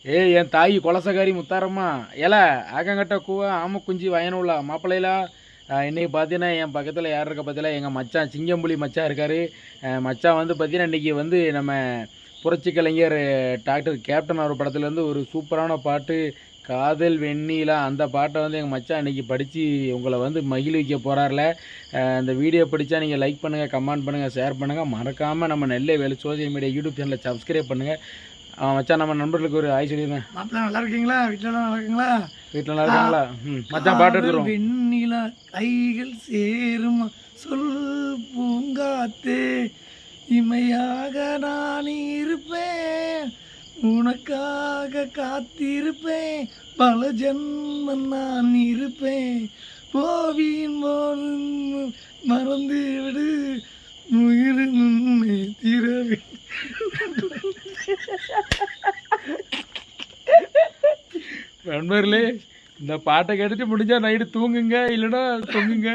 என் தாய் கொலசக்காரி முத்தாரம்மா ஏல ஆக்கங்கட்ட கூவ ஆம குஞ்சி வயனுள்ள மாப்பிள்ளையிலா இன்னைக்கு பார்த்தீங்கன்னா என் பக்கத்தில் யார் இருக்க பார்த்தீங்களா எங்கள் மச்சான் சிங்கம்புலி மச்சான் இருக்கார். மச்சான் வந்து பார்த்தீங்கன்னா இன்றைக்கி வந்து நம்ம புரட்சி கலைஞர் டாக்டர் கேப்டன் அவர் படத்துலேருந்து ஒரு சூப்பரான பாட்டு காதல் வெண்ணிலா அந்த பாட்டை வந்து எங்கள் மச்சான் இன்றைக்கி படித்து உங்களை வந்து மகிழ்விக்க போகிறார்ல. இந்த வீடியோ பிடிச்சா நீங்கள் லைக் பண்ணுங்கள், கமெண்ட் பண்ணுங்கள், ஷேர் பண்ணுங்கள். மறக்காமல் நம்ம நெல்லை வேலு சோசியல் மீடியா யூடியூப் சேனலில் சப்ஸ்கிரைப் பண்ணுங்கள். மச்சான் நம்ம நண்பர்களுக்கு ஒரு ஆய் சொல்லிடுறேன். மாப்பிள்ள நல்லா இருக்கீங்களா? வீட்டில் நல்லா இருக்கீங்களா? வீட்டில் நல்லா இருக்காங்களா? மச்சான் பாட்டு எடுத்துருவோம். வெண்ணிலா கைகள் சேரும் சொல் பூங்காத்தே இமையாக நான் இருப்பேன், உனக்காக காத்திருப்பேன், பல ஜென்மம் நான் இருப்பேன், போவின் போது மறந்து விடு உயிர் உன்னை திரவி. நண்பர்களே இந்த பாட்டை கேட்டுட்டு முடிஞ்சா நைட்டு தூங்குங்க, இல்லைன்னா தொங்குங்க.